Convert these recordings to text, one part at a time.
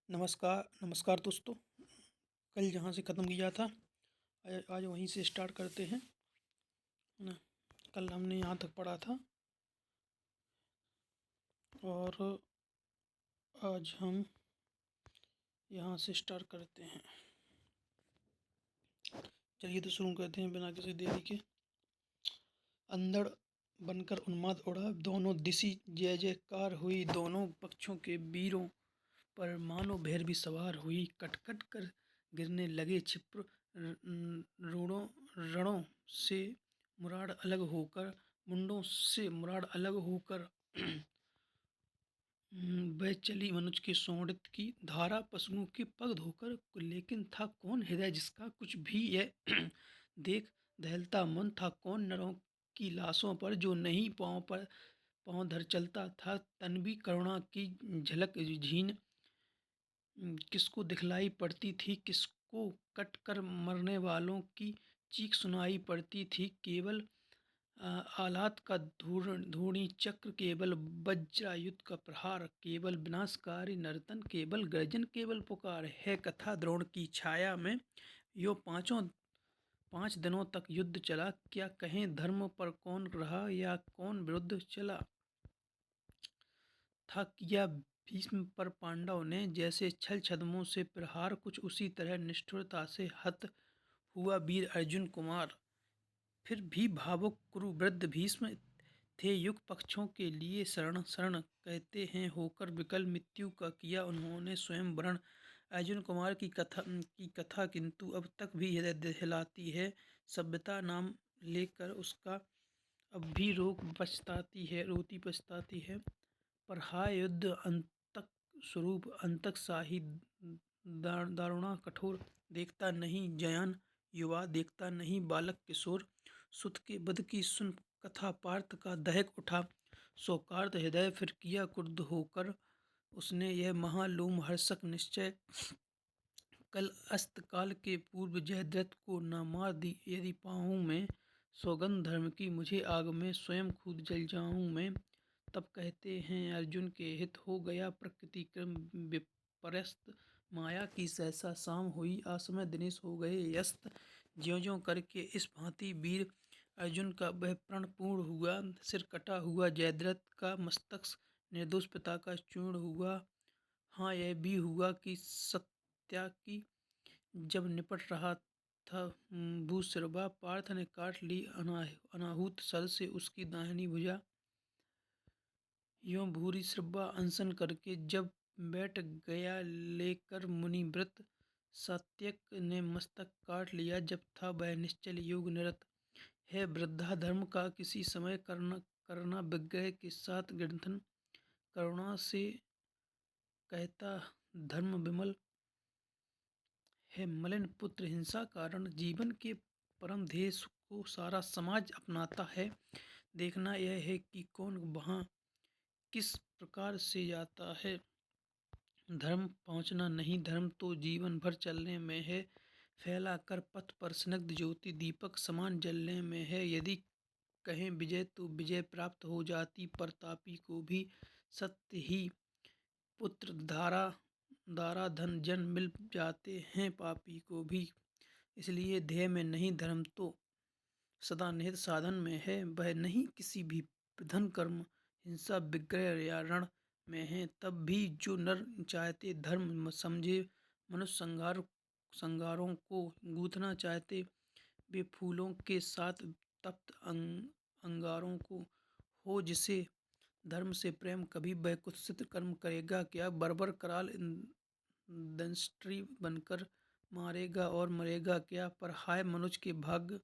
नमस्कार नमस्कार दोस्तों। कल जहाँ से ख़त्म किया था आज वहीं से स्टार्ट करते हैं, है ना। कल हमने यहाँ तक पढ़ा था और आज हम यहाँ से स्टार्ट करते हैं। चलिए तो शुरू करते हैं बिना किसी देरी के। अंधड़ बनकर उन्माद उड़ा, दोनों दिशि जय जयकार हुई, दोनों पक्षों के वीरों पर मानो भैरवी सवार हुई। कटकट कर गिरने लगे क्षिप्र रणों रणों से मुराद अलग होकर, मुंडों से मुराद अलग होकर। वह चली मनुज के सोंड़त की धारा, पशुओं के पग धोकर। लेकिन था कौन हृदय जिसका कुछ भी यह देख दहलता मन, था कौन नरों की लाशों पर जो नहीं पाँव धर चलता था। तन भी करुणा की झलक झीन किसको दिखलाई पड़ती थी, किसको कट कर मरने वालों की चीख सुनाई पड़ती थी। केवल आलात का धूर्णी चक्र, केवल वज्रायुध का प्रहार, केवल विनाशकारी नर्तन, केवल गर्जन, केवल पुकार है कथा द्रोण की छाया में। यो 5 दिनों तक युद्ध चला, क्या कहें धर्म पर कौन रहा या कौन विरुद्ध चला था। किया भीष्म पर पांडव ने जैसे छल छद्मों से प्रहार, कुछ उसी तरह निष्ठुरता से हत हुआ वीर अर्जुन कुमार। फिर भी भावुक कुरु वृद्ध भीष्म थे युग पक्षों के लिए शरण शरण, कहते हैं होकर विकल मृत्यु का किया उन्होंने स्वयं वरण। अर्जुन कुमार की कथा किंतु अब तक भी हृदय दहलाती है। सभ्यता नाम लेकर उसका अब भी रोती पछताती है। पर हाय युद्ध अंतक स्वरूप, अंतक शाही दारुणा कठोर, देखता नहीं जयान युवा, देखता नहीं बालक किशोर। सुत के वध की सुन कथा पार्थ का दहक उठा, शोकार्त हृदय फिर किया क्रुद्ध होकर। उसने यह महालोम हर्षक निश्चय, कल अस्त काल के पूर्व जयद्रथ को न मार दी यदि पाऊँ मैं। सौगंध धर्म की मुझे आग में स्वयं खुद जल जाऊँ मैं। तब कहते हैं अर्जुन के हित हो गया प्रकृति क्रम विपर्यस्त, माया की सहसा शाम हुई आसमय दिनेश हो गए यस्त। ज्यों ज्यों करके इस भांति वीर अर्जुन का वह प्रण पूर्ण हुआ, सिर कटा हुआ जयद्रथ का, मस्तक निर्दोष पिता का चूर्ण हुआ। हाँ यह भी हुआ कि सत्या की जब निपट रहा था भूसिरवा, पार्थ ने काट ली अनाहूत सर से उसकी दाहिनी भुजा। यों भूरी श्रवा अनशन करके जब बैठ गया लेकर मुनि व्रत, सात्यक ने मस्तक काट लिया जब था वह निश्चल योग निरत। है वृद्धा धर्म का किसी समय करना विग्रह के साथ ग्रंथन, करुणा से कहता धर्म विमल है मलिन पुत्र हिंसा कारण। जीवन के परम ध्येय को सारा समाज अपनाता है, देखना यह है कि कौन वहाँ किस प्रकार से जाता है। धर्म पहुँचना नहीं, धर्म तो जीवन भर चलने में है, फैला कर पथ पर स्निग्ध ज्योति दीपक समान जलने में है। यदि कहें विजय तो विजय प्राप्त हो जाती, पर तापी को भी सत्य ही पुत्र दारा धन जन मिल जाते हैं, पापी को भी। इसलिए ध्येय में नहीं धर्म तो सदा निहित साधन में है, वह नहीं किसी भी प्रधन कर्म हिंसा विग्रह या रण में है। तब भी जो नर चाहते धर्म समझे, मनुष्य संगारों को गूंथना चाहते, वे फूलों के साथ तप्त अंगारों को हो जिसे धर्म से प्रेम, कभी वह कुत्सित कर्म करेगा क्या। बर्बर कराल दंष्ट्री बनकर मारेगा और मरेगा क्या। पर हाय मनुज के भाग्य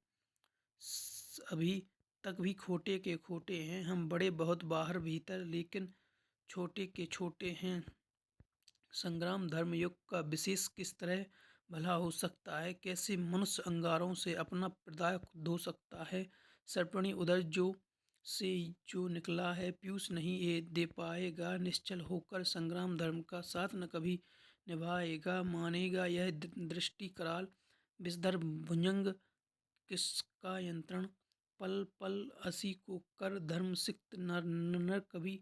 अभी तक भी खोटे के खोटे हैं, हम बड़े बहुत बाहर भीतर लेकिन छोटे के छोटे हैं। संग्राम धर्मयुग का विशेष किस तरह भला हो सकता है, कैसे मनुष्य अंगारों से अपना हृदय धो सकता है। सर्पणी उदर जो निकला है पीयूष नहीं ये दे पाएगा, निश्चल होकर संग्राम धर्म का साथ न कभी निभाएगा। मानेगा यह दृष्टि कराल विषधर भुजंग किसका यंत्रण, पल पल असी को कर धर्म सिक्त नर कभी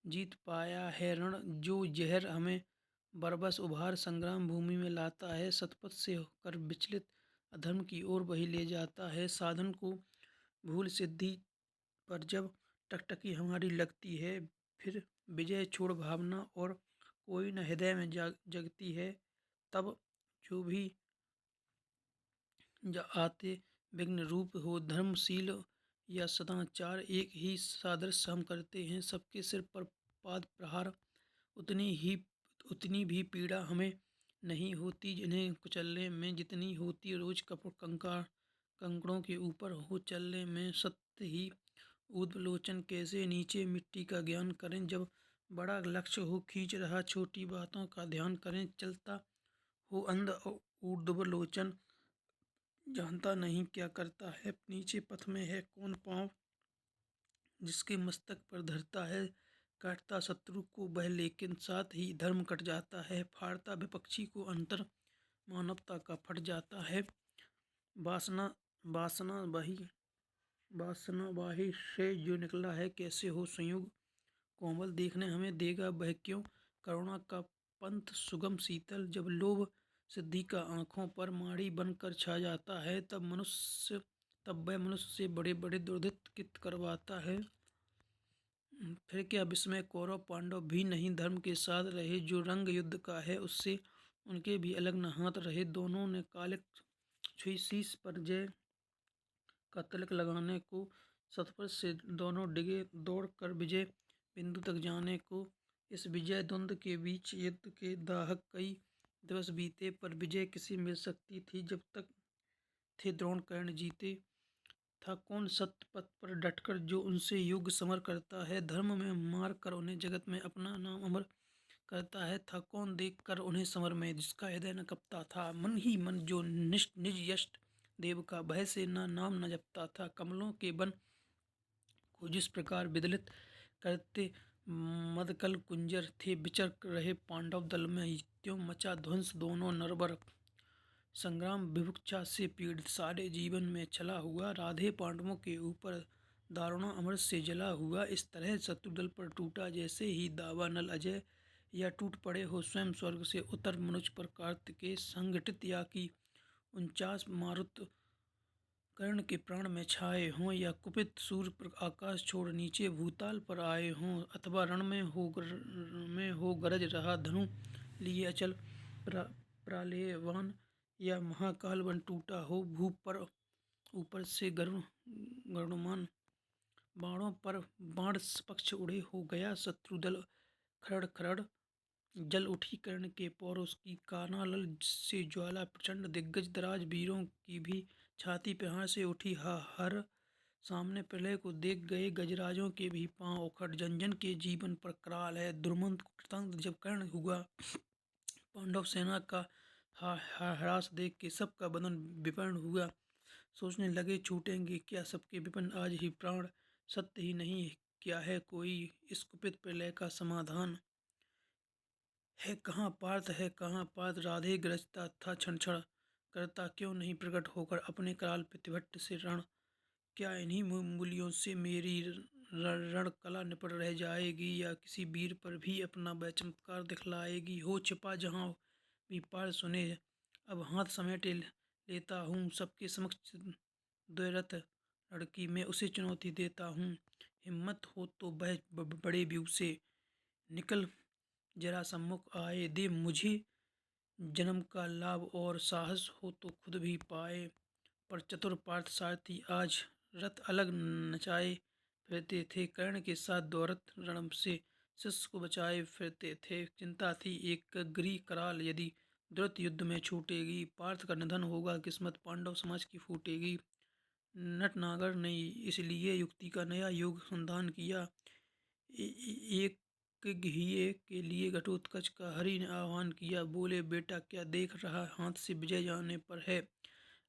जीत पाया है रण। जो जहर हमें बरबस उभार संग्राम भूमि में लाता है, सतपथ से होकर विचलित अधर्म की ओर वही ले जाता है। साधन को भूल सिद्धि पर जब टकटकी हमारी लगती है, फिर विजय छोड़ भावना और कोई न हृदय में जगती है, तब जो भी आते विघ्न रूप हो धर्मशील या सदाचार, एक ही सादृश्य हम करते हैं। सबके सिर पर पाद प्रहार, उतनी भी पीड़ा हमें नहीं होती जिन्हें कुचलने में जितनी होती रोज कंकड़ों के ऊपर हो चलने में। सत्य ही उद्लोचन कैसे नीचे मिट्टी का ज्ञान करें, जब बड़ा लक्ष्य हो खींच रहा छोटी बातों का ध्यान करें। चलता हो अंध ऊर्ध्वलोचन, जानता नहीं क्या करता है, नीचे पथ में है कौन पाँव जिसके मस्तक पर धरता है। काटता शत्रु को वह, लेकिन साथ ही धर्म कट जाता है। फाड़ता विपक्षी को अंतर मानवता का फट जाता है। वासना वासना वही वासना वाही से जो निकला है, कैसे हो संयोग कोमल देखने हमें देगा वह क्यों। करुणा का पंथ सुगम शीतल, जब लोभ सिद्धि का आंखों पर माड़ी बनकर छा जाता है, तब वह मनुष्य से बड़े बड़े दुर्दित कित करवाता है। फिर क्या विस्मय, कौरव पांडव भी नहीं धर्म के साथ रहे, जो रंग युद्ध का है उससे उनके भी अलग न हाथ रहे। दोनों ने कालिक छुई शीश पर जय का तिलक लगाने को, सतपथ से दोनों डिगे दौड़ कर विजय बिंदु तक जाने को। इस विजय द्वंद्व के बीच युद्ध के दाहक कई दिवस बीते, पर विजय किसी मिल सकती थी जब तक थे द्रोण कर्ण जीते। था कौन सत्य पथ पर डटकर जो उनसे युग समर करता है, धर्म में मार कर उन्हें जगत में अपना नाम अमर करता है। था कौन देख कर उन्हें समर में जिसका हृदय न कपता था, मन ही मन जो निज यष्ट देव का भय से न नाम न जपता था। कमलों के बन को जिस प्रकार विदलित करते मदकल कुंजर थे, विचर रहे पांडव दल में त्यों मचा ध्वंस दोनों नरबर संग्राम। विभुक्षा से पीड़ित सारे जीवन में चला हुआ, राधे पांडवों के ऊपर दारुणा अमृत से जला हुआ। इस तरह शत्रुदल पर टूटा जैसे ही दावानल अजय, या टूट पड़े हो स्वयं स्वर्ग से उतर मनुज पर कार्तिकेय। संगठित या कि 49 मारुत कर्ण के प्राण में छाए हों, या कुपित सूर्य आकाश छोड़ नीचे भूताल पर आए हों, अथवा रण में हो गरज रहा धनु लिए अचल प्रालेयवान, या महाकाल वन टूटा हो भूप पर ऊपर से गरुड़मान बाणों पर बाण पक्ष उड़े हो गया शत्रुदल खरड़ खरड़। जल उठी कर्ण के पौरुष की कानालल से ज्वाला प्रचंड, दिग्गज दराज वीरों की भी छाती पे हाथ से उठी हर सामने प्रलय को देख गए गजराजों के भी पांव उखड़। जन जन के जीवन पर कराल है दुर्मंत कृतांत, जब कर्ण हुआ पांडव सेना का ह्रास देख के सबका बदन विपर्ण हुआ। सोचने लगे छूटेंगे क्या सबके विपिन आज ही प्राण, सत्य ही नहीं क्या है कोई इस कुपित प्रलय का समाधान। है कहाँ पार्थ है कहाँ पार्थ, राधे गरजता था क्षण क्षण करता, क्यों नहीं प्रकट होकर अपने कराल प्रतिभट्ट से रण। क्या इन्हीं मूलियों से मेरी रण कला निपट रह जाएगी, या किसी वीर पर भी अपना वह चमत्कार दिखलाएगी। हो छिपा जहाँ भी पार सुने, अब हाथ समेटे लेता हूँ सबके समक्ष द्वैरथ लड़की मैं उसे चुनौती देता हूँ। हिम्मत हो तो वह बड़े व्यू से निकल जरा सम्मुख आए, दे मुझे जन्म का लाभ और साहस हो तो खुद भी पाए। पर चतुर पार्थ सारथी आज रथ अलग नचाए फिरते थे, कर्ण के साथ दौरत रण से शिष्य को बचाए फिरते थे। चिंता थी एक गृह कराल, यदि द्रुत युद्ध में छूटेगी पार्थ का निधन होगा, किस्मत पांडव समाज की फूटेगी। नटनागर ने इसलिए युक्ति का नया युग संधान किया, एक घिये के लिए घटोत्कच का हरि ने आह्वान किया। बोले बेटा क्या देख रहा, हाथ से विजय जाने पर है,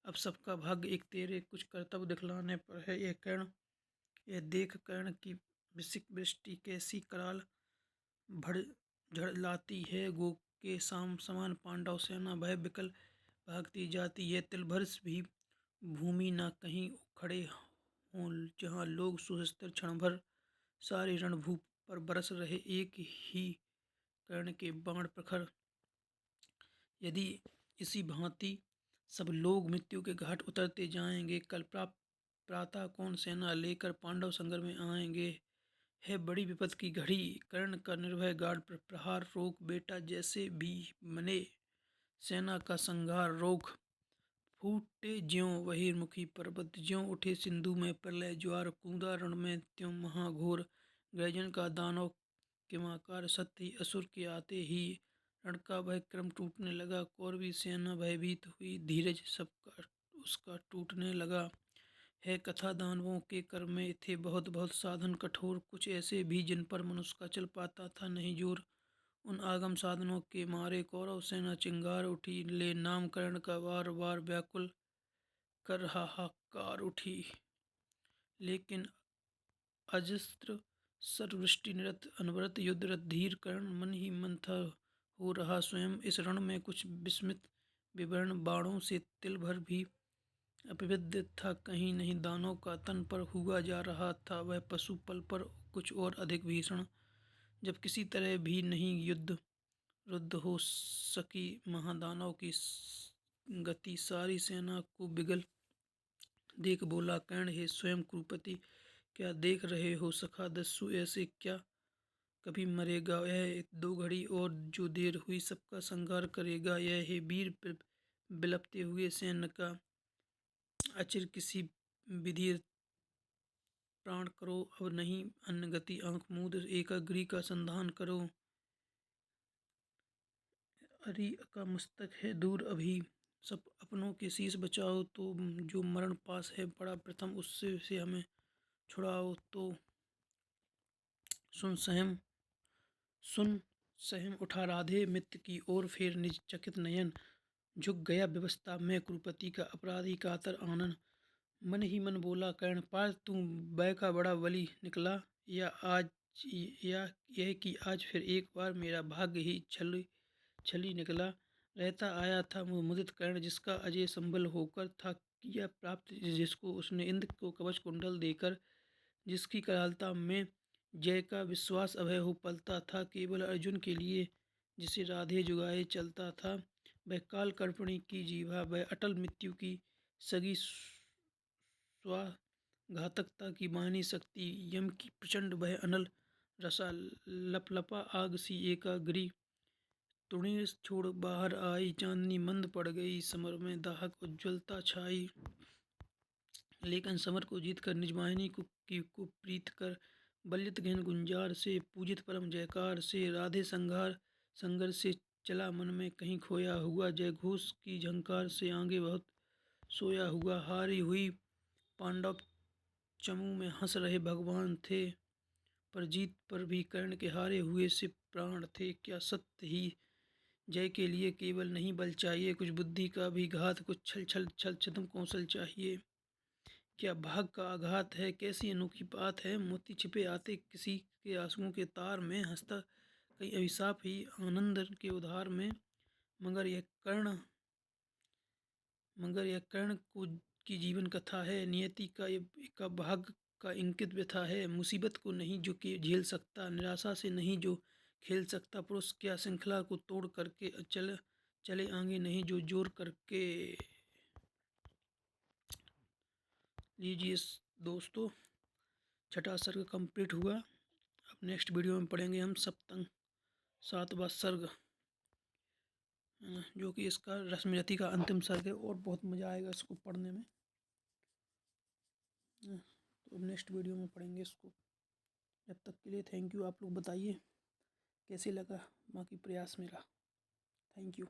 अब सबका भाग्य एक तेरे कुछ कर्तव्य दिखलाने पर है। यह देख कर्ण की विसिक वृष्टि कैसी कराल भड़ झड़ लाती है, गो के समान पांडव सेना भय विकल भागती जाती है। तिलभर भी भूमि न कहीं खड़े हों, जहाँ लोग सुहस्त्र क्षण भर सारी रणभूप पर बरस रहे एक ही कर्ण के बाण प्रखर। यदि इसी भांति सब लोग मृत्यु के घाट उतरते जाएंगे, कल प्रातः कौन सेना लेकर पांडव संगर में आएंगे। है बड़ी विपद की घड़ी, कर्ण का निर्भय गाढ़ पर प्रहार रोक, बेटा जैसे भी मने सेना का संहार रोक। फूटे ज्यों बहिर्मुखी पर्वत, ज्यों उठे सिंधु में प्रलय ज्वार, कूदा रण में त्यों महाघोर, गर्जन का दानव किमाकार, सत्य ही असुर के आते ही रण का भय क्रम टूटने लगा। कौरवी सेना भयभीत हुई, धीरज सबका उसका टूटने लगा। है कथा दानवों के कर में थे बहुत बहुत साधन कठोर, कुछ ऐसे भी जिन पर मनुष्य का चल पाता था नहीं जोर। उन आगम साधनों के मारे कौरव सेना चिंगार उठी, ले नाम कर्ण का बार बार व्याकुल कर हाहाकार उठी। लेकिन अजस्त्र सर्ववृष्टि निरत अनवरत युद्धरत धीर कर्ण मन ही मन था हो रहा स्वयं इस रण में कुछ विस्मित विवरण, बाणों से तिल भर भी अपिविद्य था कहीं नहीं, दानों का तन पर हुआ जा रहा था वह पशु पल पर कुछ और अधिक भीषण। जब किसी तरह भी नहीं युद्ध रुद्ध हो सकी महादानव की गति, सारी सेना को बिगल देख बोला कर्ण, हे स्वयं कुरुपति क्या देख रहे हो सखा दस्यु, ऐसे क्या कभी मरेगा यह दो घड़ी और जो देर हुई सबका संहार करेगा। यह हे वीर बिलपते हुए सैन्य का अचिर किसी विधि प्राण करो, अब नहीं अन्न गति आंख मूंद एकाग्री का संधान करो। अरि का मस्तक है दूर अभी, सब अपनों के शीश बचाओ, तो जो मरण पास है पड़ा प्रथम उससे से हमें छुड़ाओ। तो सुन सहम उठा राधे मित्र की ओर, फिर निज चकित नयन झुक गया व्यवस्था में कुरुपति का अपराधी कातर आनन। मन ही मन बोला कर्ण पाल, तू बै का बड़ा बली निकला, या आज या यह कि आज फिर एक बार मेरा भाग्य ही छली निकला। रहता आया था मुदित कर्ण, जिसका अजय संबल होकर था किया प्राप्त, जिसको उसने इंद्र को कवच कुंडल देकर, जिसकी करालता में जय का विश्वास अभय हो पलता था, केवल अर्जुन के लिए जिसे राधे जुगाए चलता था। वह काल कर्पणी की जीवा, वह अटल मृत्यु की सगी स्वाघातकता की बानी शक्ति, यम की प्रचंड वह अनल रसा लपलपा आग सी एकाग्री। तुणीर छोड़ बाहर आई, चांदनी मंद पड़ गई, समर में दाहक उज्ज्वलता छाई। लेकिन समर को जीत कर निज वाहिनी को प्रीत कर, बलित गहन गुंजार से पूजित परम जयकार से, राधे संघर्ष से चला मन में कहीं खोया हुआ, जय घोष की झंकार से आगे बहुत सोया हुआ। हारी हुई पांडव चमू में हंस रहे भगवान थे, पर जीत पर भी कर्ण के हारे हुए से प्राण थे। क्या सत्य ही जय के लिए केवल नहीं बल चाहिए, कुछ बुद्धि का भी घात, कुछ छल छल छल छदम कौशल चाहिए। क्या भाग का आघात है, कैसी अनोखी बात है, मोती छिपे आते किसी के आंसुओं के तार में, हंसता कई अभिशाप ही आनंद के उधार में। मगर यह कर्ण को की जीवन कथा है, नियति का भाग का इंकित व्यथा है। मुसीबत को नहीं जो कि झेल सकता, निराशा से नहीं जो खेल सकता, पुरुष क्या श्रृंखला को तोड़ करके चले आगे नहीं जो जोर करके। लीजिए दोस्तों, छठा सर्ग कंप्लीट हुआ। अब नेक्स्ट वीडियो में पढ़ेंगे हम सप्तम 7वां सर्ग, जो कि इसका रश्मिरथी का अंतिम सर्ग है और बहुत मज़ा आएगा इसको पढ़ने में। तो अब नेक्स्ट वीडियो में पढ़ेंगे इसको। जब तक के लिए थैंक यू। आप लोग बताइए कैसे लगा बाकी प्रयास मेरा। Thank you.